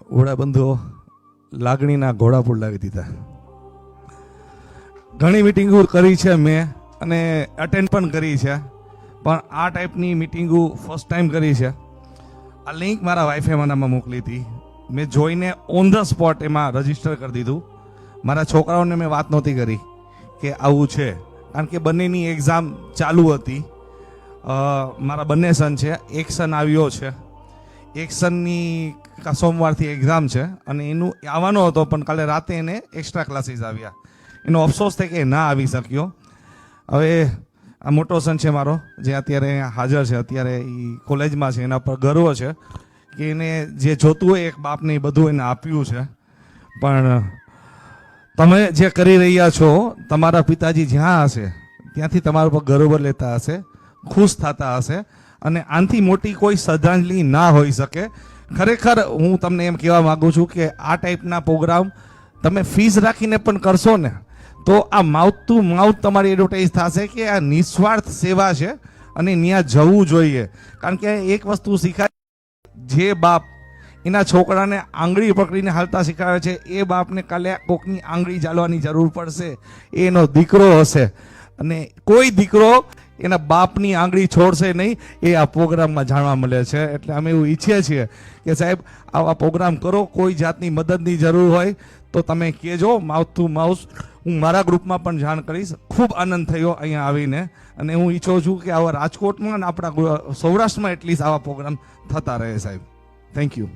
ઘોડાબંધુઓ લાગણીના ઘોડા પુરલાવી દીધા. ઘણી મિટિંગો કરી છે મેં અને અટેન્ડ પણ કરી છે, પણ આ ટાઈપની મિટિંગો ફર્સ્ટ ટાઈમ કરી છે. આ લિંક મારા વાઈફે મનામાં મોકલી હતી. મેં જોઈને ઓન ધ સ્પોટ એમાં રજીસ્ટર કરી દીધું. મારા છોકરાઓને મેં વાત નહોતી કરી કે આવું છે, કારણ કે બંનેની એક્ઝામ ચાલુ હતી. મારા બંને સન છે. એક સન આવ્યો છે, એક સનની સોમવારથી એક્ઝામ છે અને એનું આવવાનો હતો, પણ કાલે રાતે એને એક્સ્ટ્રા ક્લાસીસ આવ્યા. એનો અફસોસ થાય કે ના આવી શક્યો. હવે આ મોટો સન છે મારો, જે અત્યારે હાજર છે, અત્યારે એ કોલેજમાં છે. એના પર ગર્વ છે કે એને જે જોતું હોય એક બાપને એ બધું એને આપ્યું છે. પણ તમે જે કરી રહ્યા છો, તમારા પિતાજી જ્યાં હશે ત્યાંથી તમારા પર ગર્વ લેતા હશે, ખુશ થતા હશે, અને આનાથી મોટી કોઈ શ્રદ્ધાંજલિ ના હોઈ શકે. ખરેખર હું તમને એમ કહેવા માગું છું કે આ ટાઈપના પ્રોગ્રામ તમે ફીસ રાખીને પણ કરશો ને તો આ માઉથ ટુ માઉથ તમારી એડવર્ટાઇઝ થશે કે આ નિસ્વાર્થ સેવા છે અને ત્યાં જવું જોઈએ. કારણ કે એક વસ્તુ શીખાય, જે બાપ એના છોકરાને આંગળી પકડીને હાલતા શીખવાડે છે, એ બાપને કાલે કોકની આંગળી ચાલવાની જરૂર પડશે, એનો દીકરો હશે. અને કોઈ દીકરો એના બાપની આંગળી છોડશે નહીં, એ આ પ્રોગ્રામમાં જાણવા મળે છે. એટલે અમે એવું ઈચ્છીએ છીએ કે સાહેબ આવા પ્રોગ્રામ કરો. કોઈ જાતની મદદની જરૂર હોય તો તમે કહેજો, માઉથ ટુ માઉથ. હું મારા ગ્રુપમાં પણ જાણ કરીશ. ખૂબ આનંદ થયો અહીંયા આવીને, અને હું ઈચ્છું છું કે આવા રાજકોટમાં અને આપણા સૌરાષ્ટ્રમાં એટલીસ્ટ આવા પ્રોગ્રામ થતા રહે સાહેબ. Thank you.